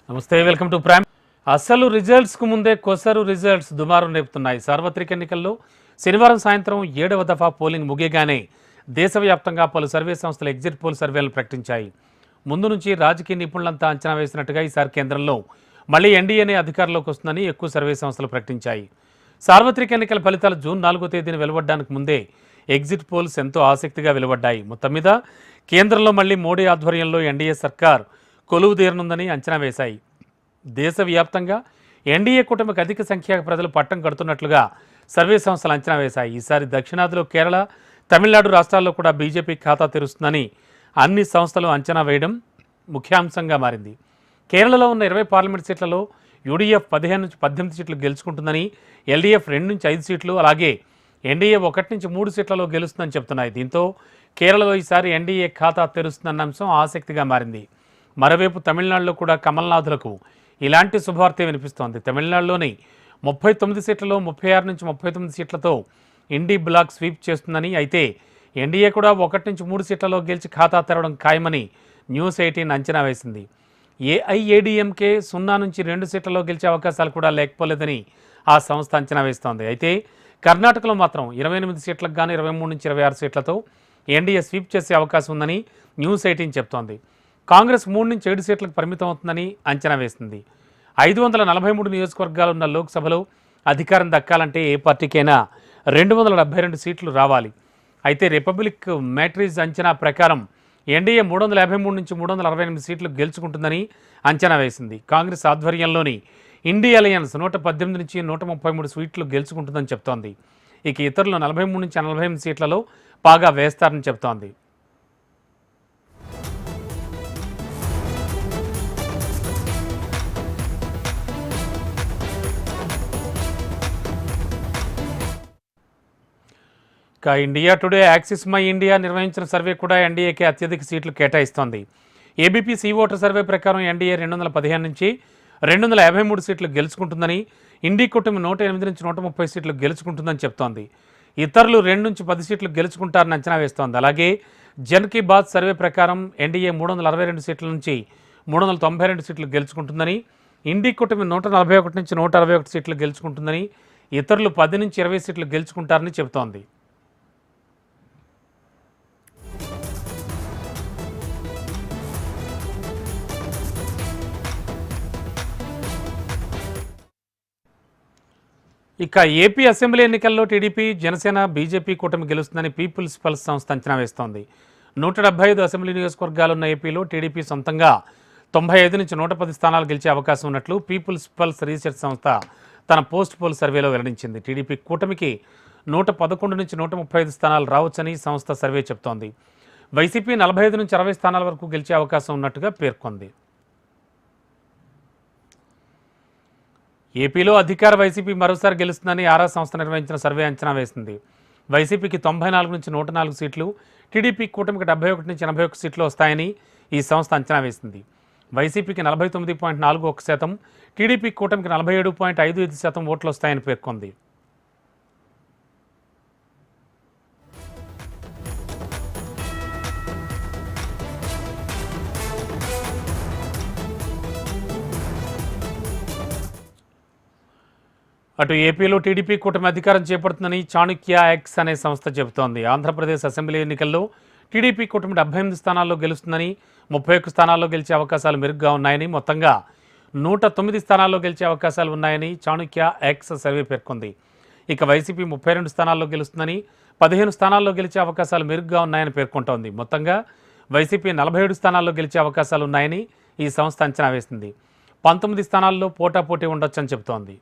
నమస్తే, welcome to prime. అసలు రిజల్ట్స్కు ముందే కొసరు రిజల్ట్స్ దుమారం రేపుతున్నాయి. సార్వత్రిక ఎన్నికల్లో శనివారం సాయంత్రం 7వ దఫా పోలింగ్ ముగియగానే దేశవ్యాప్తంగా పలు సర్వే సంస్థలు ఎగ్జిట్ పోల్ సర్వేలను ప్రకటించాయి. ముందు నుంచి రాజకీయ నిపుణులంతా అంచనా వేసినట్టుగా ఈసారి కేంద్రంలో మళ్లీ ఎన్డీఏనే అధికారంలోకి వస్తుందని ఎక్కువ సర్వే సంస్థలు ప్రకటించాయి. సార్వత్రిక ఎన్నికల ఫలితాలు జూన్ 4వ తేదీన వెలువడడానికి ముందే ఎగ్జిట్ పోల్స్ ఎంతో ఆసక్తిగా వెలువడ్డాయి. మొత్తం మీద కేంద్రంలో మళ్లీ మోడీ ఆధ్వర్యంలో ఎన్డీఏ సర్కార్ కొలువు తీరనుందని అంచనా వేశాయి. దేశవ్యాప్తంగా ఎన్డీఏ కూటమికి అధిక సంఖ్యక ప్రజలు పట్టం కడుతున్నట్లుగా సర్వే సంస్థలు అంచనా వేశాయి. ఈసారి దక్షిణాదిలో కేరళ, తమిళనాడు రాష్ట్రాల్లో కూడా బీజేపీ ఖాతా తెరుస్తుందని అన్ని సంస్థలు అంచనా వేయడం ముఖ్యాంశంగా మారింది. కేరళలో ఉన్న 20 పార్లమెంట్ సీట్లలో యూడీఎఫ్ 15 నుంచి 18 సీట్లు గెలుచుకుంటుందని, ఎల్డీఎఫ్ 2 నుంచి 5 సీట్లు, అలాగే ఎన్డీఏ 1 నుంచి 3 సీట్లలో గెలుస్తుందని చెబుతున్నాయి. దీంతో కేరళలో ఈసారి ఎన్డీఏ ఖాతా తెరుస్తుందన్న అంశం ఆసక్తిగా మారింది. మరోవైపు తమిళనాడులో కూడా కమల్నాథులకు ఇలాంటి శుభవార్త వినిపిస్తోంది. తమిళనాడులోని 39 సీట్లలో 36 నుంచి 39 సీట్లతో ఇండీ బ్లాక్ స్వీప్ చేస్తుందని, అయితే ఎన్డీఏ కూడా 1 నుంచి 3 సీట్లలో గెలిచి ఖాతా తెరవడం ఖాయమని న్యూస్ 18 అంచనా వేసింది. ఏఐఏడీఎంకే 0 నుంచి 2 సీట్లలో గెలిచే అవకాశాలు కూడా లేకపోలేదని ఆ సంస్థ అంచనా వేస్తోంది. అయితే కర్ణాటకలో మాత్రం 28 సీట్లకు గాను 23 నుంచి 26 సీట్లతో ఎన్డీఏ స్వీప్ చేసే అవకాశం ఉందని న్యూస్ 18 చెప్తోంది. కాంగ్రెస్ 3 నుంచి 7 సీట్లకు పరిమితం అవుతుందని అంచనా వేసింది. 543 నియోజకవర్గాలున్న లోక్సభలో అధికారం దక్కాలంటే ఏ పార్టీకైనా 272 సీట్లు రావాలి. అయితే రిపబ్లిక్ మ్యాట్రిజ్ అంచనా ప్రకారం ఎన్డీఏ 353 నుంచి 368 సీట్లు గెలుచుకుంటుందని అంచనా వేసింది. కాంగ్రెస్ ఆధ్వర్యంలోని ఇండీ అలయన్స్ 118 నుంచి 133 సీట్లు గెలుచుకుంటుందని చెప్తోంది. ఇక ఇతరులు 43 నుంచి 48 సీట్లలో పాగా వేస్తారని చెప్తోంది. India today, axis my India నిర్వహించిన సర్వే కూడా ఎన్డీఏకి అత్యధిక సీట్లు కేటాయిస్తోంది. ఏబీపీ సీ ఓటర్ సర్వే ప్రకారం ఎన్డీఏ 215 నుంచి 253 సీట్లు గెలుచుకుంటుందని, ఇండీ కూటమి 108 నుంచి 130 సీట్లు గెలుచుకుంటుందని చెప్తోంది. ఇతరులు 2 నుంచి 10 సీట్లు గెలుచుకుంటారని అంచనా వేస్తోంది. అలాగే జన్ కీ బాత్ సర్వే ప్రకారం ఎన్డీఏ 362 సీట్ల నుంచి 392 సీట్లు గెలుచుకుంటుందని, ఇండీ కూటమి 141 నుంచి 161 సీట్లు గెలుచుకుంటుందని, ఇతరులు 10 నుంచి 20 సీట్లు గెలుచుకుంటారని చెబుతోంది. ఇక ఏపీ అసెంబ్లీ ఎన్నికల్లో టీడీపీ, జనసేన, బీజేపీ కూటమి గెలుస్తుందని పీపుల్స్ పల్స్ సంస్థ అంచనా వేస్తోంది. 175 అసెంబ్లీ నియోజకవర్గాలున్న ఏపీలో టీడీపీ సొంతంగా 95 నుంచి 110 స్థానాలు గెలిచే అవకాశం ఉన్నట్లు పీపుల్స్ పల్స్ రీసెర్చ్ సంస్థ తన పోస్ట్ పోల్ సర్వేలో వెల్లడించింది. టీడీపీ కూటమికి 111 నుంచి 135 స్థానాలు రావచ్చని సంస్థ సర్వే చెబుతోంది. వైసీపీ 45 నుంచి 60 స్థానాల వరకు గెలిచే అవకాశం ఉన్నట్టుగా పేర్కొంది. ఏపీలో అధికార వైసీపీ మరోసారి గెలుస్తుందని ఆరా సంస్థ నిర్వహించిన సర్వే అంచనా వేసింది. వైసీపీకి 94 నుంచి 104 సీట్లు, టీడీపీ కూటమికి 71 నుంచి 81 సీట్లు వస్తాయని ఈ సంస్థ అంచనా వేసింది. వైసీపీకి 49.41%, టీడీపీ కూటమికి 47.55% ఓట్లు వస్తాయని పేర్కొంది. అటు ఏపీలో టీడీపీ కూటమి అధికారం చేపడుతుందని చాణుక్య ఎక్స్ అనే సంస్థ చెబుతోంది. ఆంధ్రప్రదేశ్ అసెంబ్లీ ఎన్నికల్లో టీడీపీ కూటమి 78 స్థానాల్లో గెలుస్తుందని, 31 స్థానాల్లో గెలిచే అవకాశాలు మెరుగ్గా ఉన్నాయని, మొత్తంగా 109 స్థానాల్లో గెలిచే అవకాశాలు ఉన్నాయని చాణుక్య ఎక్స్ సర్వే పేర్కొంది. ఇక వైసీపీ 32 స్థానాల్లో గెలుస్తుందని, 15 స్థానాల్లో గెలిచే అవకాశాలు మెరుగ్గా ఉన్నాయని పేర్కొంటోంది. మొత్తంగా వైసీపీ 47 స్థానాల్లో గెలిచే అవకాశాలు ఉన్నాయని ఈ సంస్థ అంచనా వేసింది. 19 స్థానాల్లో పోటాపోటీ ఉండొచ్చని చెబుతోంది.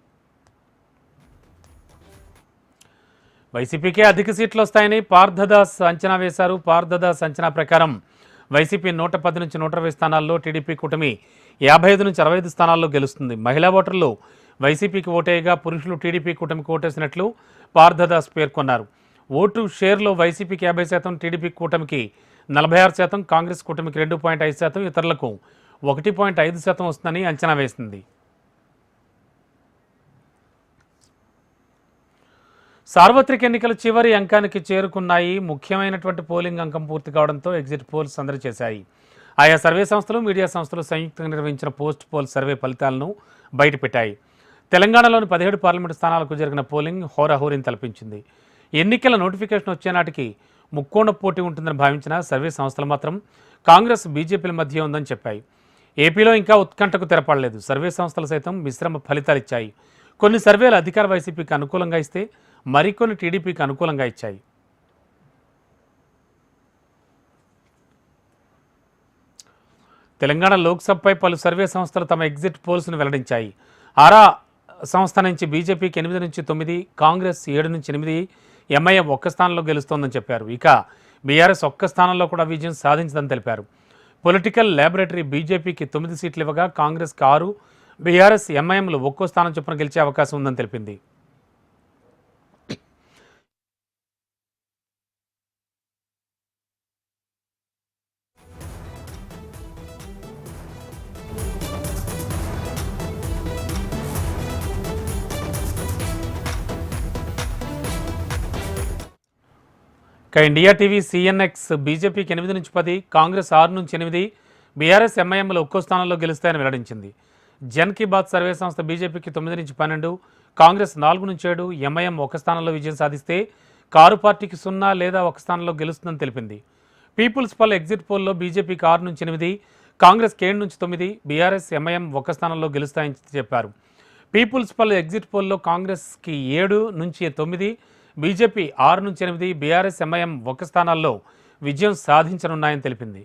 వైసీపీకే అధిక సీట్లు వస్తాయని పార్థదాస్ అంచనా వేశారు. పార్థదాస్ అంచనా ప్రకారం వైసీపీ 110 నుంచి 120 స్థానాల్లో, టీడీపీ కూటమి 55 నుంచి 65 స్థానాల్లో గెలుస్తుంది. మహిళా ఓటర్లు వైసీపీకి ఓటేయగా పురుషులు టీడీపీ కూటమికి ఓటేసినట్లు పార్థదాస్ పేర్కొన్నారు. ఓటు షేర్లో వైసీపీకి 50%, టీడీపీ కూటమికి 46%, కాంగ్రెస్ కూటమికి 2.5%, ఇతరులకు 1.5% వస్తుందని అంచనా వేసింది. సార్వత్రిక ఎన్నికలు చివరి అంకానికి చేరుకున్నాయి. ముఖ్యమైనటువంటి పోలింగ్ అంకం పూర్తి కావడంతో ఎగ్జిట్ పోల్స్ సందడి చేశాయి. ఆయా సర్వే సంస్థలు, మీడియా సంస్థలు సంయుక్తంగా నిర్వహించిన పోస్ట్ పోల్ సర్వే ఫలితాలను బయటపెట్టాయి. తెలంగాణలోని 17 పార్లమెంటు స్థానాలకు జరిగిన పోలింగ్ హోరాహోరీని తలపించింది. ఎన్నికల నోటిఫికేషన్ వచ్చే నాటికి ముక్కోణ పోటీ ఉంటుందని భావించిన సర్వే సంస్థలు మాత్రం కాంగ్రెస్, బీజేపీల మధ్య ఉందని చెప్పాయి. ఏపీలో ఇంకా ఉత్కంఠకు తెరపడలేదు. సర్వే సంస్థలు సైతం మిశ్రమ ఫలితాలు ఇచ్చాయి. కొన్ని సర్వేలు అధికార వైసీపీకి అనుకూలంగా ఇస్తే మరికొన్ని టీడీపీకి అనుకూలంగా ఇచ్చాయి. తెలంగాణ లోక్సభపై పలు సర్వే సంస్థలు తమ ఎగ్జిట్ పోల్స్ను వెల్లడించాయి. ఆరా సంస్థ నుంచి బీజేపీకి 8 నుంచి 9, కాంగ్రెస్ 7 నుంచి 8, ఎంఐఎం ఒక్క స్థానంలో గెలుస్తోందని చెప్పారు. ఇక బీఆర్ఎస్ ఒక్క స్థానంలో కూడా విజయం సాధించదని తెలిపారు. పొలిటికల్ ల్యాబొరేటరీ బీజేపీకి 9 సీట్లు ఇవ్వగా కాంగ్రెస్కి 6, బీఆర్ఎస్, ఎంఐఎంలు ఒక్కో స్థానం చొప్పున గెలిచే అవకాశం ఉందని తెలిపింది. ఇక ఇండియా టీవీ సిఎన్ఎక్స్ బీజేపీకి 8 నుంచి 10, కాంగ్రెస్ 6 నుంచి 8, బీఆర్ఎస్, ఎంఐఎంలు ఒక్కో స్థానంలో గెలుస్తాయని వెల్లడించింది. జన్ కీ బాత్ సర్వే సంస్థ బీజేపీకి 9 నుంచి 12, కాంగ్రెస్ 4 నుంచి 7, ఎంఐఎం ఒక స్థానంలో విజయం సాధిస్తే కారు పార్టీకి 0 లేదా ఒక స్థానంలో గెలుస్తుందని తెలిపింది. పీపుల్స్ పల్ ఎగ్జిట్ పోల్లో బీజేపీకి 6 నుంచి 8, కాంగ్రెస్కి 7 నుంచి 9, బీఆర్ఎస్, ఎంఐఎం ఒక స్థానంలో గెలుస్తాయని చెప్పారు. పీపుల్స్ పల్ ఎగ్జిట్ పోల్లో కాంగ్రెస్కి 7 నుంచి 9, బీజేపీ 6 నుంచి 8, బీఆర్ఎస్, ఎంఐఎం ఒక స్థానాల్లో విజయం సాధించనున్నాయని తెలిపింది.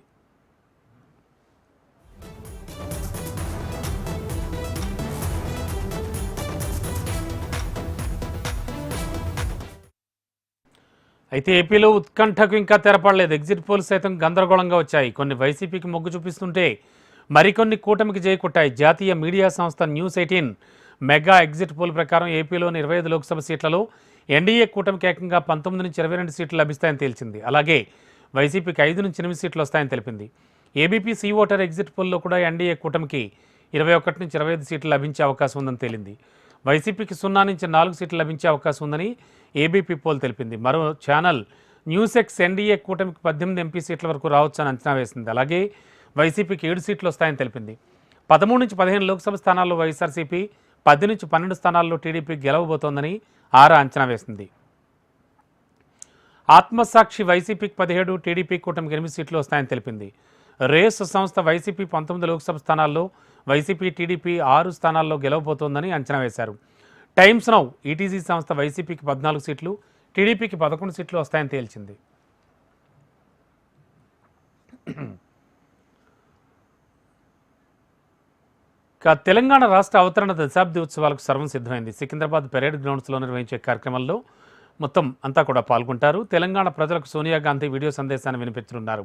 అయితే ఏపీలో ఉత్కంఠకు ఇంకా తెరపడలేదు. ఎగ్జిట్ పోల్స్ సైతం గందరగోళంగా వచ్చాయి. కొన్ని వైసీపీకి మొగ్గు చూపిస్తుంటే మరికొన్ని కూటమికి జయకొట్టాయి. జాతీయ మీడియా సంస్థ న్యూస్18 మెగా ఎగ్జిట్ పోల్ ప్రకారం ఏపీలోని 25 లోక్సభ సీట్లలో ఎన్డీఏ కూటమికి ఏకంగా 19 నుంచి 22 సీట్లు లభిస్తాయని తేల్చింది. అలాగే వైసీపీకి 5 నుంచి 8 సీట్లు వస్తాయని తెలిపింది. ఏబీపీ సీ ఓటర్ ఎగ్జిట్ పోల్లో కూడా ఎన్డీఏ కూటమికి 21 నుంచి 25 సీట్లు లభించే అవకాశం ఉందని తేలింది. వైసీపీకి 0 నుంచి 4 సీట్లు లభించే అవకాశం ఉందని ఏబీపీ పోల్ తెలిపింది. మరో ఛానల్ న్యూస్-ఎక్స్ ఎన్డీఏ కూటమికి 18 ఎంపీ సీట్ల వరకు రావచ్చని అంచనా వేసింది. అలాగే వైసీపీకి 7 సీట్లు వస్తాయని తెలిపింది. 13 నుంచి 15 లోక్సభ స్థానాల్లో వైఎస్ఆర్సీపీ, 10 నుంచి 12 స్థానాల్లో టీడీపీ గెలవబోతోందని ఆరా అంచనా వేసింది. ఆత్మసాక్షి వైసీపీకి 17, టీడీపీ కూటమికి 8 సీట్లు వస్తాయని తెలిపింది. రేస్ సంస్థ వైసీపీ 19 లోక్సభ స్థానాల్లో, వైసీపీ, టీడీపీ 6 స్థానాల్లో గెలవబోతోందని అంచనా వేశారు. టైమ్స్ నౌ ఈటీజీ సంస్థ వైసీపీకి 14 సీట్లు, టీడీపీకి 11 సీట్లు వస్తాయని తేల్చింది. తెలంగాణ రాష్ట్ర అవతరణ దశాబ్ది ఉత్సవాలకు సర్వం సిద్ధమైంది. సికింద్రాబాద్ పెరేడ్ గ్రౌండ్స్లో నిర్వహించే కార్యక్రమంలో మొత్తం అంతా కూడా పాల్గొంటారు. తెలంగాణ ప్రజలకు సోనియా గాంధీ వీడియో సందేశాన్ని వినిపించనున్నారు.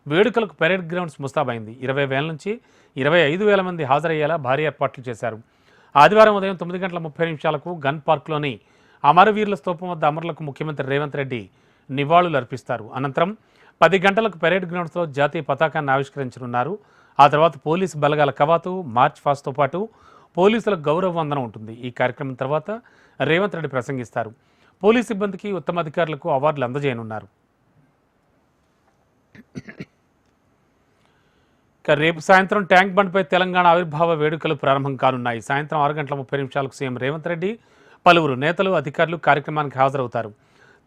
వేడుకలకు పెరేడ్ గ్రౌండ్స్ ముస్తాబైంది. 20,000 నుంచి 25,000 మంది హాజరయ్యేలా భారీ ఏర్పాట్లు చేశారు. ఆదివారం ఉదయం 9 గంటల 30 నిమిషాలకు గన్ పార్క్లోని అమరవీరుల స్తూపం వద్ద అమరులకు ముఖ్యమంత్రి రేవంత్ రెడ్డి నివాళులు అర్పిస్తారు. అనంతరం 10 గంటలకు పెరేడ్ గ్రౌండ్స్లో జాతీయ పతాకాన్ని ఆవిష్కరించనున్నారు. ఆ తర్వాత పోలీసు బలగాల కవాతు, మార్చ్ ఫాస్ట్తో పాటు పోలీసులకు గౌరవ వందనం ఉంటుంది. ఈ కార్యక్రమం తర్వాత రేవంత్ రెడ్డి ప్రసంగిస్తారు. పోలీసు సిబ్బందికి, ఉత్తమ అధికారులకు అవార్డులు అందజేయనున్నారు. రేపు సాయంత్రం ట్యాంక్ బండ్పై తెలంగాణ ఆవిర్భావ వేడుకలు ప్రారంభం కానున్నాయి. సాయంత్రం 6 గంటల 30 నిమిషాలకు సీఎం రేవంత్ రెడ్డి, పలువురు నేతలు, అధికారులు కార్యక్రమానికి హాజరవుతారు.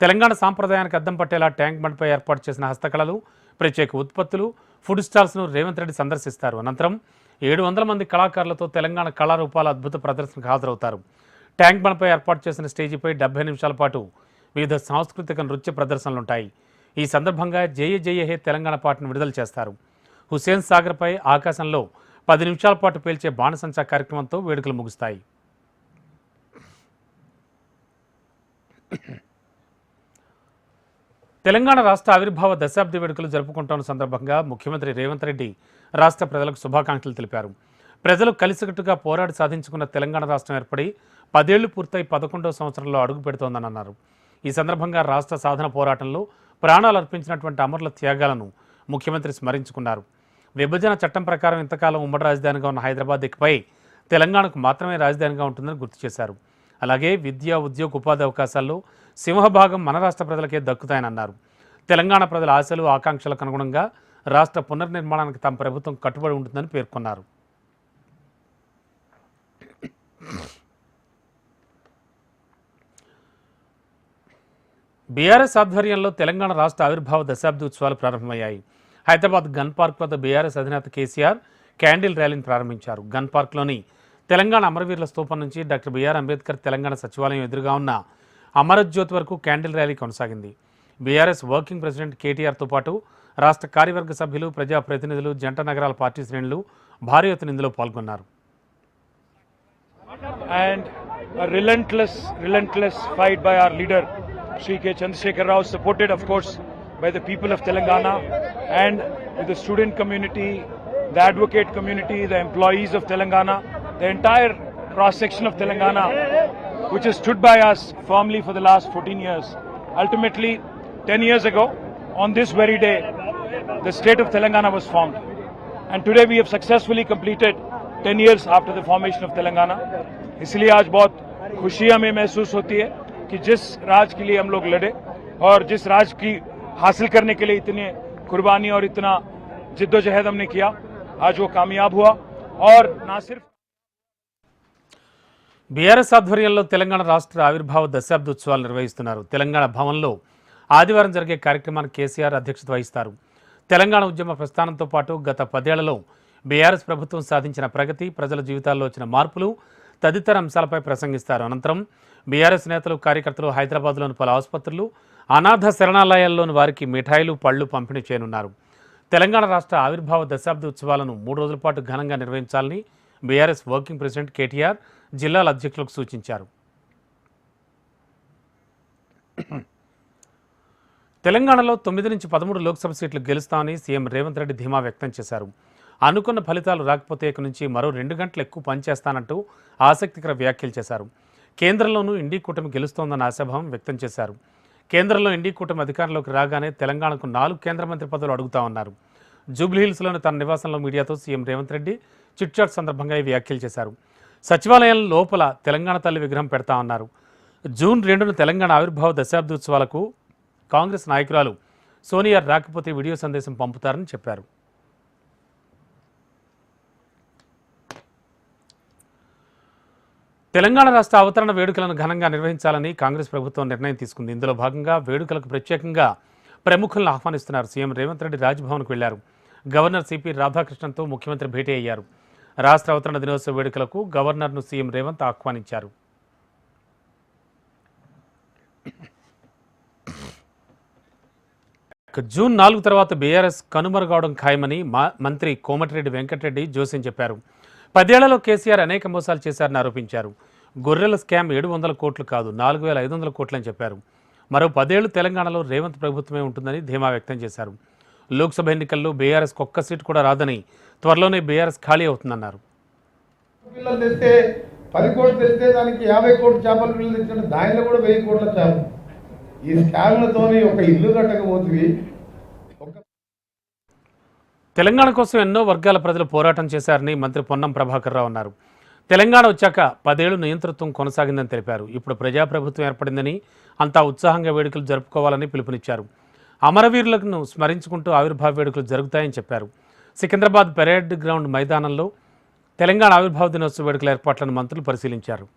తెలంగాణ సాంప్రదాయానికి అద్దం పట్టేలా ట్యాంక్ బండ్పై ఏర్పాటు చేసిన హస్తకళలు, ప్రత్యేక ఉత్పత్తులు, ఫుడ్ స్టాల్స్ను రేవంత్ రెడ్డి సందర్శిస్తారు. అనంతరం 700 మంది కళాకారులతో తెలంగాణ కళారూపాల అద్భుత ప్రదర్శనకు హాజరవుతారు. ట్యాంక్ బండ్పై ఏర్పాటు చేసిన స్టేజీపై 70 నిమిషాల పాటు వివిధ సాంస్కృతిక నృత్య ప్రదర్శనలుంటాయి. ఈ సందర్భంగా జయ జయ హే తెలంగాణ పాటను విడుదల చేస్తారు. హుస్సేన్ సాగర్పై ఆకాశంలో 10 నిమిషాల పాటు పేల్చే బాణసంచా కార్యక్రమంతో వేడుకలు ముగుస్తాయి. తెలంగాణ రాష్ట్ర ఆవిర్భావ దశాబ్ది వేడుకలు జరుపుకుంటున్న సందర్భంగా ముఖ్యమంత్రి రేవంత్ రెడ్డి రాష్ట్ర ప్రజలకు శుభాకాంక్షలు తెలిపారు. ప్రజలు కలిసికట్టుగా పోరాడి సాధించుకున్న తెలంగాణ రాష్ట్రం ఏర్పడి 10 ఏళ్లు పూర్తయి 11వ సంవత్సరంలో అడుగు పెడుతోందని అన్నారు. ఈ సందర్భంగా రాష్ట్ర సాధన పోరాటంలో ప్రాణాలు అర్పించినటువంటి అమరుల త్యాగాలను ముఖ్యమంత్రి స్మరించుకున్నారు. విభజన చట్టం ప్రకారం ఇంతకాలం ఉమ్మడి రాజధానిగా ఉన్న హైదరాబాద్ ఇకపై తెలంగాణకు మాత్రమే రాజధానిగా ఉంటుందని గుర్తు చేశారు. అలాగే విద్య, ఉద్యోగ, ఉపాధి అవకాశాల్లో సింహభాగం మన రాష్ట్ర ప్రజలకే దక్కుతాయని అన్నారు. తెలంగాణ ప్రజల ఆశలు, ఆకాంక్షలకు అనుగుణంగా రాష్ట్ర పునర్నిర్మాణానికి తమ ప్రభుత్వం కట్టుబడి ఉంటుందని పేర్కొన్నారు. బీఆర్ఎస్ ఆధ్వర్యంలో తెలంగాణ రాష్ట్ర ఆవిర్భావ దశాబ్ది ఉత్సవాలు ప్రారంభమయ్యాయి. హైదరాబాద్ గన్ పార్క్ వద్ద బీఆర్ఎస్ అధినేత కేసీఆర్ క్యాండిల్ ర్యాలీని ప్రారంభించారు. గన్ పార్క్లోని తెలంగాణ అమరవీరుల స్తూపం నుంచి డాక్టర్ బిఆర్ అంబేద్కర్ తెలంగాణ సచివాలయం ఎదురుగా ఉన్న అమరజ్యోతి వరకు క్యాండిల్ ర్యాలీ కొనసాగింది. బీఆర్ఎస్ వర్కింగ్ ప్రెసిడెంట్ కేటీఆర్తో పాటు రాష్ట్ర కార్యవర్గ సభ్యులు, ప్రజాప్రతినిధులు, జంట నగరాల పార్టీ శ్రేణులు భారీ ఎత్తున ఇందులో పాల్గొన్నారు. And a relentless fight by our leader, Shri K. Chandrasekhar Rao, supported of course by the people of Telangana and with the student community, the advocate community, the employees of Telangana, the entire cross-section of Telangana, which has stood by us firmly for the last 14 years. Ultimately, 10 years ago, on this very day, the state of Telangana was formed. And today we have successfully completed 10 years after the formation of Telangana. इसलिए आज बहुत खुशी हमें महसूस होती है कि जिस राज के लिए हम लोग लड़े और जिस राज की हासिल करने के लिए इतनी कुर्बानी और इतना जिद्दोजहद हमने किया, आज वो कामयाब हुआ. और ना सिर्फ బీఆర్ఎస్ ఆధ్వర్యంలో తెలంగాణ రాష్ట్ర ఆవిర్భావ దశాబ్ది ఉత్సవాలు నిర్వహిస్తున్నారు. తెలంగాణ భవన్లో ఆదివారం జరిగే కార్యక్రమానికి కేసీఆర్ అధ్యక్షత వహిస్తారు. తెలంగాణ ఉద్యమ ప్రస్థానంతో పాటు గత 10 ఏళ్లలో బీఆర్ఎస్ ప్రభుత్వం సాధించిన ప్రగతి, ప్రజల జీవితాల్లో వచ్చిన మార్పులు తదితర అంశాలపై ప్రసంగిస్తారు. అనంతరం బీఆర్ఎస్ నేతలు, కార్యకర్తలు హైదరాబాద్లోని పలు ఆసుపత్రులు, అనాథ శరణాలయాల్లోని వారికి మిఠాయిలు, పళ్లు పంపిణీ చేయనున్నారు. తెలంగాణ రాష్ట్ర ఆవిర్భావ దశాబ్ది ఉత్సవాలను 3 రోజుల పాటు ఘనంగా నిర్వహించాలని బీఆర్ఎస్ వర్కింగ్ ప్రెసిడెంట్ కేటీఆర్ జిల్లాల అధ్యక్షులకు సూచించారు. తెలంగాణలో 9 నుంచి 13 లోక్సభ సీట్లు గెలుస్తామని సీఎం రేవంత్ రెడ్డి ధీమా వ్యక్తం చేశారు. అనుకున్న ఫలితాలు రాకపోతే ఇక నుంచి మరో 2 గంటలు ఎక్కువ పనిచేస్తానంటూ ఆసక్తికర వ్యాఖ్యలు చేశారు. కేంద్రంలోనూ ఇండీ కూటమి గెలుస్తోందన్న ఆశాభావం వ్యక్తం చేశారు. కేంద్రంలో ఇండీ కూటమి అధికారంలోకి రాగానే తెలంగాణకు 4 కేంద్ర మంత్రి పదవులు అడుగుతామన్నారు. జూబ్లీహిల్స్లోని తన నివాసంలో మీడియాతో సీఎం రేవంత్ రెడ్డి చిట్చాట్ సందర్భంగా ఈ వ్యాఖ్యలు చేశారు. సచివాలయం లోపల తెలంగాణ తల్లి విగ్రహం పెడతామన్నారు. జూన్ 2న తెలంగాణ ఆవిర్భావ దశాబ్ది ఉత్సవాలకు కాంగ్రెస్ నాయకురాలు సోనియా రాకపోతే వీడియో సందేశం పంపుతారని చెప్పారు. తెలంగాణ రాష్ట్ర అవతరణ వేడుకలను ఘనంగా నిర్వహించాలని కాంగ్రెస్ ప్రభుత్వం నిర్ణయం తీసుకుంది. ఇందులో భాగంగా వేడుకలకు ప్రత్యేకంగా ప్రముఖులను ఆహ్వానిస్తున్నారు. సీఎం రేవంత్ రెడ్డి రాజ్భవన్కు వెళ్లారు. గవర్నర్ సిపి రాధాకృష్ణన్తో ముఖ్యమంత్రి భేటీ అయ్యారు. రాష్ట్ర అవతరణ దినోత్సవ వేడుకలకు గవర్నర్ను సీఎం రేవంత్ ఆహ్వానించారు. జూన్ 4 తర్వాత బీఆర్ఎస్ కనుమరుగవడం ఖాయమని మంత్రి కోమటిరెడ్డి వెంకటరెడ్డి జోస్యం చెప్పారు. 10 ఏళ్లలో కేసీఆర్ అనేక మోసాలు చేశారని ఆరోపించారు. గొర్రెల స్కామ్ 700 కోట్లు కాదు, 4500 కోట్లని చెప్పారు. మరో 10 ఏళ్లు తెలంగాణలో రేవంత్ ప్రభుత్వమే ఉంటుందని ధీమా వ్యక్తం చేశారు. లోక్సభ ఎన్నికల్లో బీఆర్ఎస్ ఒక్క సీటు కూడా రాదని, త్వరలోనే బీఆర్ఎస్ ఖాళీ అవుతుందన్నారు. 10 కోట్లు తెస్తే దానికి 50 కోట్ల చేపల పిల్లలు తెచ్చిన దానిలో కూడా 1000 కోట్ల చేప. ఈ స్కామ్లతోని ఒక ఇల్లు కట్టకపోతుంది. తెలంగాణ కోసం ఎన్నో వర్గాల ప్రజలు పోరాటం చేశారని మంత్రి పొన్నం ప్రభాకర్ రావు అన్నారు. తెలంగాణ వచ్చాక 10 ఏళ్లు నియంతృత్వం కొనసాగిందని తెలిపారు. ఇప్పుడు ప్రజాప్రభుత్వం ఏర్పడిందని, అంతా ఉత్సాహంగా వేడుకలు జరుపుకోవాలని పిలుపునిచ్చారు. అమరవీరులను స్మరించుకుంటూ ఆవిర్భావ వేడుకలు జరుగుతాయని చెప్పారు. సికింద్రాబాద్ పెరేడ్ గ్రౌండ్ మైదానంలో తెలంగాణ ఆవిర్భావ దినోత్సవ వేడుకల ఏర్పాట్లను మంత్రులు పరిశీలించారు.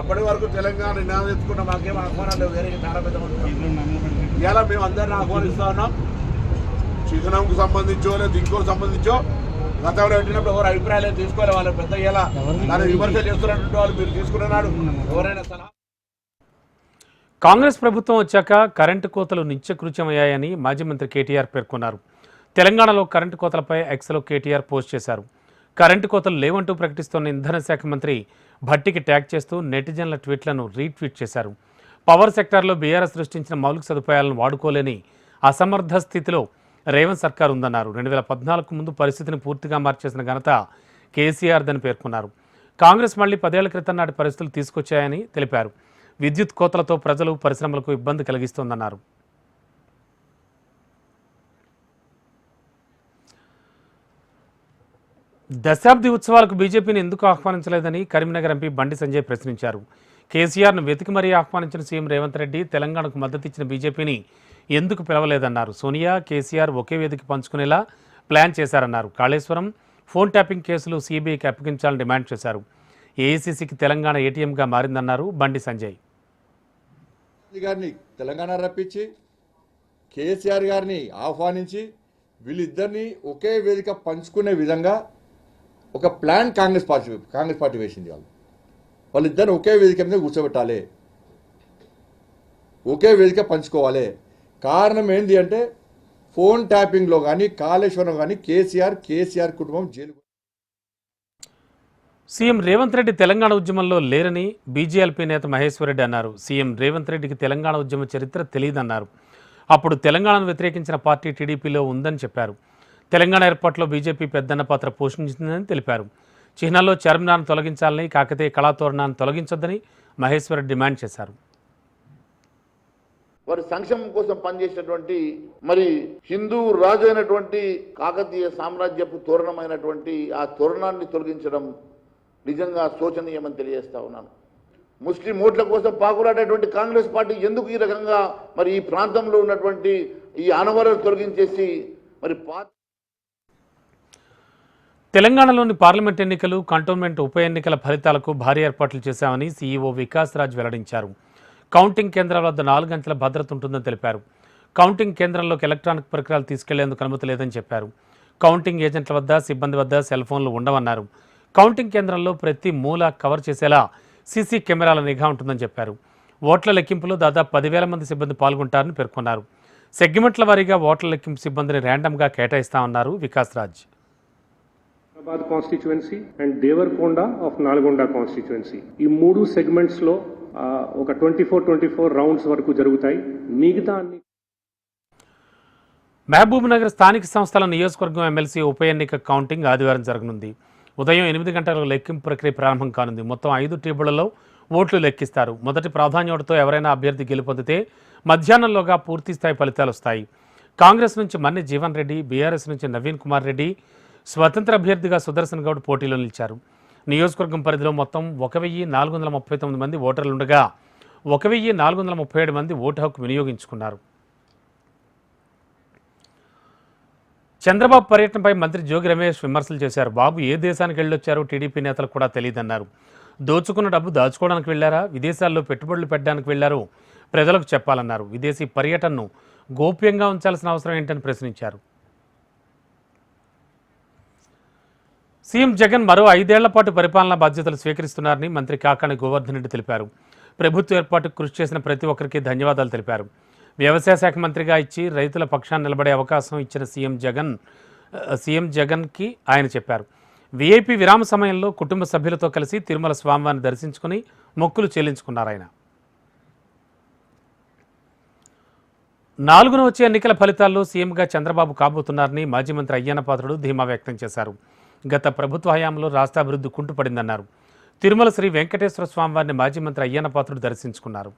అప్పటి వరకు తెలంగాణ నినాదం ఎత్తుకున్న మాకేం ఆహ్వానాలు వేరే ఇలా మేము అందరిని ఆహ్వానిస్తా ఉన్నాం. శిక్షణకు సంబంధించో లేదా ఇంకోటి సంబంధించో గతంలో పెట్టినప్పుడు ఎవరు అభిప్రాయాలు తీసుకోవాలి. వాళ్ళు పెద్ద ఇలా దాన్ని విమర్శలు చేస్తున్నటువంటి వాళ్ళు మీరు తీసుకున్నాడు ఎవరైనా సలహా. కాంగ్రెస్ ప్రభుత్వం వచ్చాక కరెంటు కోతలు నిత్యకృత్యమయ్యాయని మాజీ మంత్రి కేటీఆర్ పేర్కొన్నారు. తెలంగాణలో కరెంటు కోతలపై ఎక్స్లో కేటీఆర్ పోస్ట్ చేశారు. కరెంటు కోతలు లేవంటూ ప్రకటిస్తున్న ఇంధన శాఖ మంత్రి భట్టికి ట్యాగ్ చేస్తూ నెటిజన్ల ట్వీట్లను రీట్వీట్ చేశారు. పవర్ సెక్టార్లో బీఆర్ఎస్ సృష్టించిన మౌలిక సదుపాయాలను వాడుకోలేని అసమర్థ స్థితిలో రేవంత్ సర్కార్ ఉందన్నారు. 2014కు ముందు పరిస్థితిని పూర్తిగా మార్చేసిన ఘనత కేసీఆర్దని పేర్కొన్నారు. కాంగ్రెస్ మళ్లీ 10 ఏళ్ల క్రితం నాటి పరిస్థితులు తీసుకొచ్చాయని తెలిపారు. విద్యుత్ కోతలతో ప్రజలు, పరిశ్రమలకు ఇబ్బంది కలిగిస్తోందన్నారు. దశాబ్ది ఉత్సవాలకు బీజేపీని ఎందుకు ఆహ్వానించలేదని కరీంనగర్ ఎంపీ బండి సంజయ్ ప్రశ్నించారు. కేసీఆర్ను వెతికి మరీ ఆహ్వానించిన సీఎం రేవంత్ రెడ్డి తెలంగాణకు మద్దతు ఇచ్చిన బీజేపీని ఎందుకు పిలవలేదన్నారు. సోనియా, కేసీఆర్ ఒకే వేదిక పంచుకునేలా ప్లాన్ చేశారన్నారు. కాళేశ్వరం, ఫోన్ ట్యాపింగ్ కేసులు సీబీఐకి అప్పగించాలని డిమాండ్ చేశారు. ఏఐసీసీకి తెలంగాణ ఏటీఎంగా మారిందన్నారు బండి సంజయ్. గారిని తెలంగాణ రప్పించి కేసీఆర్ గారిని ఆహ్వానించి వీళ్ళిద్దరిని ఒకే వేదిక పంచుకునే విధంగా ఒక ప్లాన్ కాంగ్రెస్ పార్టీ వేసింది. వాళ్ళిద్దరిని ఒకే వేదిక మీద కూర్చోబెట్టాలి, ఒకే వేదిక పంచుకోవాలి. కారణం ఏంటి అంటే ఫోన్ ట్యాపింగ్లో కానీ కాళేశ్వరం కానీ కేసీఆర్ కుటుంబం జైలు. సీఎం రేవంత్ రెడ్డి తెలంగాణ ఉద్యమంలో లేరని బీజేఎల్పీ నేత మహేశ్వర్ రెడ్డి అన్నారు. సీఎం రేవంత్ రెడ్డికి తెలంగాణ ఉద్యమ చరిత్ర తెలియదన్నారు. అప్పుడు తెలంగాణను వ్యతిరేకించిన పార్టీ టీడీపీలో ఉందని చెప్పారు. తెలంగాణ ఏర్పాటులో బీజేపీ పెద్దన్న పాత్ర పోషించిందని తెలిపారు. చిహ్నాల్లో చార్మినార్ను తొలగించాలని, కాకతీయ కళాతోరణాన్ని తొలగించొద్దని మహేశ్వర్ రెడ్డి డిమాండ్ చేశారు. వారి సంక్షేమం కోసం పనిచేసినటువంటి మరి హిందూ రాజు అయినటువంటి కాకతీయ సామ్రాజ్యపు తోరణమైనటువంటి ఆ తోరణాన్ని తొలగించడం నిజంగా శోచనీయమని తెలియజేస్తా ఉన్నాను. ముస్లిం ఓట్ల కోసం పాకులాడేటువంటి కాంగ్రెస్ పార్టీ ఎందుకు ఈ రకంగా మరి ఈ ప్రాంతంలో ఉన్నటువంటి ఈ ఆనవాలను తొలగించేసి మరి తెలంగాణలోని పార్లమెంట్ ఎన్నికలు, కంటోన్మెంట్ ఉప ఎన్నికల ఫలితాలకు భారీ ఏర్పాట్లు చేశామని సీఈఓ వికాస్ రాజ్ వెల్లడించారు. కౌంటింగ్ కేంద్రాల వద్ద 4 గంటల భద్రత ఉంటుందని తెలిపారు. కౌంటింగ్ కేంద్రంలోకి ఎలక్ట్రానిక్ పరికరాలు తీసుకెళ్లేందుకు అనుమతి లేదని చెప్పారు. కౌంటింగ్ ఏజెంట్ల వద్ద, సిబ్బంది వద్ద సెల్ ఫోన్లు ఉండవన్నారు. కౌంటింగ్ కేంద్రంలో ప్రతి మూల కవర్ చేసేలా సీసీ కెమెరాల నిఘా ఉంటుందని చెప్పారు. ఓట్ల లెక్కింపులో దాదాపు 10,000 మంది సిబ్బంది పాల్గొంటారని పేర్కొన్నారు. సెగ్మెంట్ల వారీగా ఓట్ల లెక్కింపు సిబ్బందిని ర్యాండమ్గా కేటాయిస్తామన్నారు Vikas Raj. Constituency and Devarakonda of Nalgonda constituency, ఈ 3 సెగ్మెంట్స్ లో ఒక 24 రౌండ్స్ వరకు జరుగుతాయి. మిగతా మహబూబ్ నగర్ స్థానిక సంస్థల నియోజకవర్గం ఎమ్మెల్సీ ఉప ఎన్నిక కౌంటింగ్ ఆదివారం జరగనుంది. ఉదయం 8 గంటలకు లెక్కింపు ప్రక్రియ ప్రారంభం కానుంది. మొత్తం 5 టేబుళ్లలో ఓట్లు లెక్కిస్తారు. మొదటి ప్రాధాన్యతతో ఎవరైనా అభ్యర్థి గెలుపొందితే మధ్యాహ్నంలోగా పూర్తిస్థాయి ఫలితాలు వస్తాయి. కాంగ్రెస్ నుంచి మన్ని జీవన్ రెడ్డి, బీఆర్ఎస్ నుంచి నవీన్ కుమార్ రెడ్డి, స్వతంత్ర అభ్యర్థిగా సుదర్శన్ గౌడ్ పోటీలో నిలిచారు. నియోజకవర్గం పరిధిలో మొత్తం 1,439 మంది ఓటర్లుండగా 1,437 మంది ఓటు హక్కు వినియోగించుకున్నారు. చంద్రబాబు పర్యటనపై మంత్రి జోగి రమేష్ విమర్శలు చేశారు. బాబు ఏ దేశానికి వెళ్ళొచ్చారో టీడీపీ నేతలకు కూడా తెలియదన్నారు. దోచుకున్న డబ్బు దాచుకోవడానికి వెళ్లారా, విదేశాల్లో పెట్టుబడులు పెట్టడానికి వెళ్లారో ప్రజలకు చెప్పాలన్నారు. విదేశీ పర్యటనను గోప్యంగా ఉంచాల్సిన అవసరం ఏంటని ప్రశ్నించారు. సీఎం జగన్ మరో 5 ఏళ్ల పాటు పరిపాలనా బాధ్యతలు స్వీకరిస్తున్నారని మంత్రి కాకాణి గోవర్ధన్ రెడ్డి తెలిపారు. ప్రభుత్వ ఏర్పాటుకు కృషి చేసిన ప్రతి ఒక్కరికి ధన్యవాదాలు తెలిపారు. వ్యవసాయ శాఖ మంత్రిగా ఇచ్చి రైతుల పక్షాన్ని నిలబడే అవకాశం ఇచ్చిన సీఎం జగన్కి ఆయన చెప్పారు. వీఐపీ విరామ సమయంలో కుటుంబ సభ్యులతో కలిసి తిరుమల స్వామివారిని దర్శించుకుని మొక్కులు చెల్లించుకున్నారు. ఆయన 4వ వచ్చే ఎన్నికల ఫలితాల్లో సీఎంగా చంద్రబాబు కాబోతున్నారని మాజీ మంత్రి అయ్యన్న పాత్రుడు ధీమా వ్యక్తం చేశారు. గత ప్రభుత్వ హయాంలో రాష్ట్ర అభివృద్ధి కుంటుపడిందన్నారు. తిరుమల శ్రీ వెంకటేశ్వర స్వామివారిని మాజీ మంత్రి అయ్యన్న పాత్రుడు దర్శించుకున్నారు.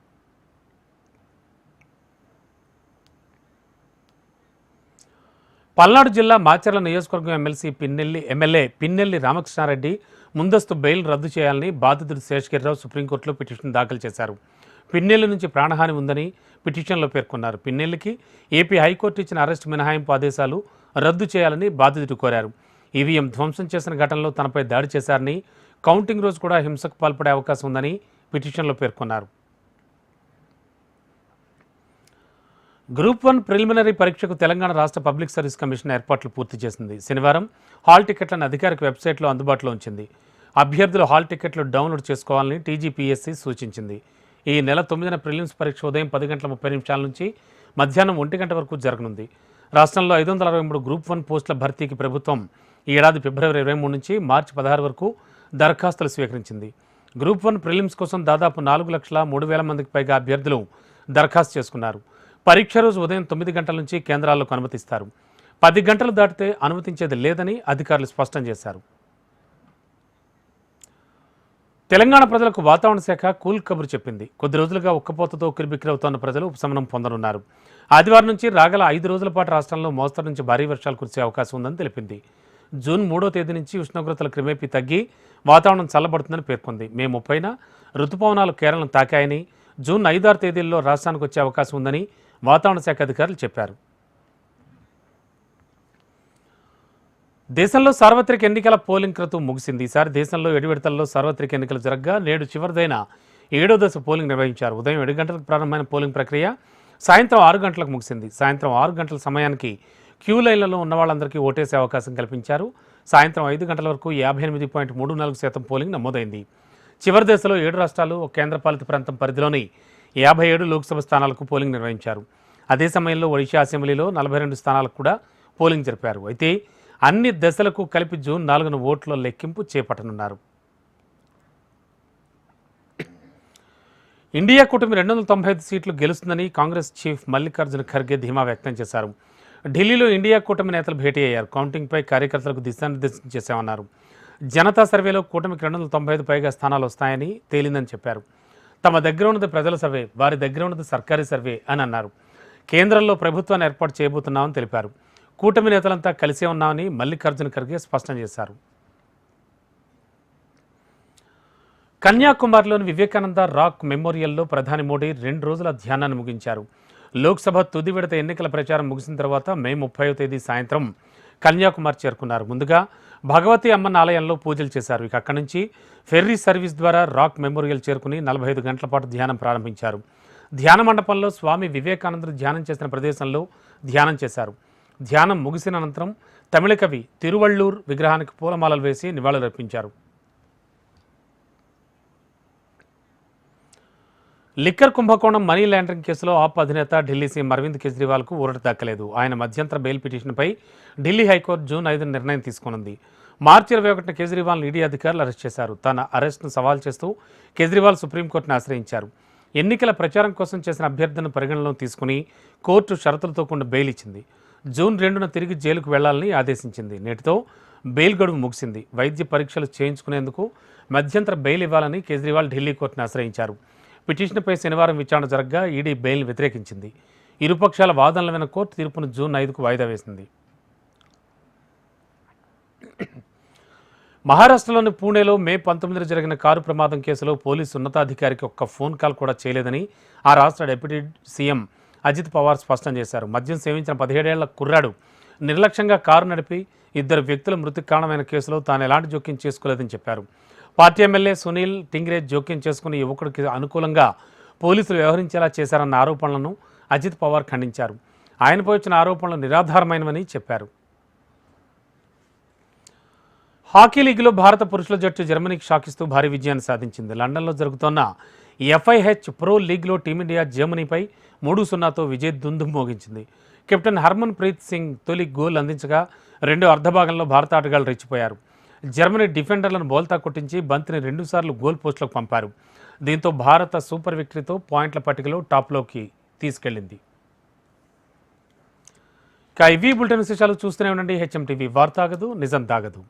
పల్నాడు జిల్లా మాచర్ల నియోజకవర్గం ఎమ్మెల్యే పిన్నెల్లి రామకృష్ణారెడ్డి ముందస్తు బెయిల్ రద్దు చేయాలని బాధితుడు శేషగిరిరావు సుప్రీంకోర్టులో పిటిషన్ దాఖలు చేశారు. పిన్నెల్లి నుంచి ప్రాణహాని ఉందని పిటిషన్లో పేర్కొన్నారు. పిన్నెల్లికి ఏపీ హైకోర్టు ఇచ్చిన అరెస్టు మినహాయింపు ఆదేశాలు రద్దు చేయాలని బాధితుడు కోరారు. ఈవీఎం ధ్వంసం చేసిన ఘటనలో తనపై దాడి చేశారని, కౌంటింగ్ రోజు కూడా హింసకు పాల్పడే అవకాశం ఉందని పిటిషన్లో పేర్కొన్నారు. గ్రూప్ 1 ప్రిలిమినరీ పరీక్షకు తెలంగాణ రాష్ట్ర పబ్లిక్ సర్వీస్ కమిషన్ ఏర్పాట్లు పూర్తి చేసింది. శనివారం హాల్ టికెట్లను అధికారిక వెబ్సైట్లో అందుబాటులో ఉంచింది. అభ్యర్థులు హాల్ టికెట్లు డౌన్లోడ్ చేసుకోవాలని టీజీపీఎస్సీ సూచించింది. ఈ నెల 9న ప్రిలిమ్స్ పరీక్ష ఉదయం 10:30 నుంచి మధ్యాహ్నం 1 గంట వరకు జరగనుంది. రాష్ట్రంలో 563 గ్రూప్ 1 పోస్టుల భర్తీకి ప్రభుత్వం ఈ ఏడాది ఫిబ్రవరి 23 నుంచి మార్చి 16 వరకు దరఖాస్తులు స్వీకరించింది. గ్రూప్ 1 ప్రిలిమ్స్ కోసం దాదాపు 4,03,000 మందికి పైగా అభ్యర్థులు దరఖాస్తు చేసుకున్నారు. పరీక్ష రోజు ఉదయం 9 గంటల నుంచి కేంద్రాలకు అనుమతిస్తారు. 10 గంటలు దాటితే అనుమతించేది లేదని అధికారులు స్పష్టం చేశారు. తెలంగాణ ప్రజలకు వాతావరణ శాఖ కూల్ కబురు చెప్పింది. కొద్ది రోజులుగా ఉక్కపోతతో ఉక్కిరిబిక్కిరవుతోన్న ప్రజలు ఉపశమనం పొందనున్నారు. ఆదివారం నుంచి రాగల 5 రోజుల పాటు రాష్ట్రంలో మోస్తరు నుంచి భారీ వర్షాలు కురిసే అవకాశం ఉందని తెలిపింది. జూన్ 3వ తేదీ నుంచి ఉష్ణోగ్రతలు క్రమేపీ తగ్గి వాతావరణం చల్లబడుతుందని పేర్కొంది. మే 30న రుతుపవనాలు కేరళను తాకాయని, జూన్ 5-6 తేదీల్లో రాష్ట్రానికి వచ్చే అవకాశం ఉందని వాతావరణ శాఖ అధికారులు చెప్పారు. దేశంలో సార్వత్రిక ఎన్నికల పోలింగ్ క్రతువు ముగిసింది. ఈసారి దేశంలో 7 విడతల్లో సార్వత్రిక ఎన్నికలు జరగగా నేడు చివరిదైన 7వ దశ పోలింగ్ నిర్వహించారు. ఉదయం 7 గంటలకు ప్రారంభమైన పోలింగ్ ప్రక్రియ సాయంత్రం 6 గంటలకు ముగిసింది. సాయంత్రం 6 గంటల సమయానికి క్యూ లైన్లలో ఉన్న వాళ్ళందరికీ ఓటేసే అవకాశం కల్పించారు. సాయంత్రం 5 గంటల వరకు 58.34% పోలింగ్ నమోదైంది. చివరి దశలో 7 రాష్ట్రాలు, ఒక కేంద్రపాలిత ప్రాంతం పరిధిలోని 57 లోక్సభ స్థానాలకు పోలింగ్ నిర్వహించారు. అదే సమయంలో ఒడిషా అసెంబ్లీలో 42 స్థానాలకు కూడా పోలింగ్ జరిపారు. అయితే అన్ని దశలకు కలిపి జూన్ 4న ఓట్ల లెక్కింపు చేపట్టనున్నారు. ఇండియా కూటమి 295 సీట్లు గెలుస్తుందని కాంగ్రెస్ చీఫ్ మల్లికార్జున ఖర్గే ధీమా వ్యక్తం చేశారు. ఢిల్లీలో ఇండియా కూటమి నేతలు భేటీ అయ్యారు. కౌంటింగ్పై కార్యకర్తలకు దిశానిర్దేశం చేశామన్నారు. జనతా సర్వేలో కూటమికి 295 పైగా స్థానాలు వస్తాయని తేలిందని చెప్పారు. తమ దగ్గర ఉన్నది ప్రజల సర్వే, వారి దగ్గర ఉన్నది సర్కారీ సర్వే అని అన్నారు. కేంద్రంలో ప్రభుత్వాన్ని ఏర్పాటు చేయబోతున్నామని తెలిపారు. కూటమి నేతలంతా కలిసే ఉన్నామని మల్లికార్జున ఖర్గే స్పష్టం చేశారు. కన్యాకుమారిలోని వివేకానంద రాక్ మెమోరియల్లో ప్రధాని మోడీ 2 రోజుల ధ్యానాన్ని ముగించారు. లోక్సభ తుది విడత ఎన్నికల ప్రచారం ముగిసిన తర్వాత మే 30వ తేదీ సాయంత్రం కన్యాకుమారి చేరుకున్నారు. ముందుగా భగవతి అమ్మన్ ఆలయంలో పూజలు చేశారు. ఇక అక్కడి నుంచి ఫెర్రీ సర్వీస్ ద్వారా రాక్ మెమోరియల్ చేరుకుని 45 గంటల పాటు ధ్యానం ప్రారంభించారు. ధ్యాన మండపంలో స్వామి వివేకానందుడు ధ్యానం చేసిన ప్రదేశంలో ధ్యానం చేశారు. ధ్యానం ముగిసిన అనంతరం తమిళ కవి తిరువళ్ళూర్ విగ్రహానికి పూలమాలలు వేసి నివాళులర్పించారు. లిక్కర్ కుంభకోణం మనీ లాండరింగ్ కేసులో ఆప్ అధినేత ఢిల్లీ సీఎం అరవింద్ కేజ్రీవాల్కు ఊరట దక్కలేదు. ఆయన మధ్యంతర బెయిల్ పిటిషన్పై ఢిల్లీ హైకోర్టు జూన్ 5న నిర్ణయం తీసుకున్నది. మార్చి 21న కేజ్రీవాల్ను ఈడీ అధికారులు అరెస్ట్ చేశారు. తన అరెస్ట్ను సవాల్ చేస్తూ కేజ్రీవాల్ సుప్రీంకోర్టును ఆశ్రయించారు. ఎన్నికల ప్రచారం కోసం చేసిన అభ్యర్థనను పరిగణనలోకి తీసుకుని కోర్టు షరతులతో కూడిన బెయిల్ ఇచ్చింది. జూన్ 2న తిరిగి జైలుకు వెళ్లాలని ఆదేశించింది. నేటితో బెయిల్ గడువు ముగిసింది. వైద్య పరీక్షలు చేయించుకునేందుకు మధ్యంతర బెయిల్ ఇవ్వాలని కేజ్రీవాల్ ఢిల్లీ కోర్టును ఆశ్రయించారు. పిటిషన్పై శనివారం విచారణ జరగగా ఈడీ బెయిల్ను వ్యతిరేకించింది. ఇరుపక్షాల వాదనల విన్న కోర్టు తీర్పును జూన్ 5కు వాయిదా వేసింది. మహారాష్ట్రలోని పూణేలో మే 19న జరిగిన కారు ప్రమాదం కేసులో పోలీసు ఉన్నతాధికారికి ఒక్క ఫోన్ కాల్ కూడా చేయలేదని ఆ రాష్ట్ర డిప్యూటీ సీఎం అజిత్ పవార్ స్పష్టం చేశారు. మద్యం సేవించిన 17 ఏళ్ల కుర్రాడు నిర్లక్ష్యంగా కారు నడిపి 2 వ్యక్తుల మృతికి కారణమైన కేసులో తాను ఎలాంటి జోక్యం చేసుకోలేదని చెప్పారు. పార్టీ ఎమ్మెల్యే సునీల్ టింగ్రే జోక్యం చేసుకుని యువకుడికి అనుకూలంగా పోలీసులు వ్యవహరించేలా చేశారన్న ఆరోపణలను అజిత్ పవార్ ఖండించారు. ఆయనపై వచ్చిన ఆరోపణలు నిరాధారమైనవని చెప్పారు. హాకీ లీగ్లో భారత పురుషుల జట్టు జర్మనీకి షాకిస్తూ భారీ విజయాన్ని సాధించింది. లండన్లో జరుగుతోన్న FIH ప్రో లీగ్లో టీమిండియా జర్మనీపై 3-0తో విజయ దుందుం మోగించింది. కెప్టెన్ హర్మన్ ప్రీత్ సింగ్ తొలి గోల్ అందించగా రెండో అర్ధభాగంలో భారత ఆటగాళ్లు రెచ్చిపోయారు. జర్మనీ డిఫెండర్లను బోల్తా కొట్టించి బంతిని 2 సార్లు గోల్ పోస్టులకు పంపారు. దీంతో భారత సూపర్ విక్టరీతో పాయింట్ల పట్టికలో టాప్లోకి తీసుకెళ్లింది. ఇవి బులెటిన్ విశేషాలు చూస్తూనే ఉండండి. HM TV వార్త ఆగదు, నిజం దాగదు.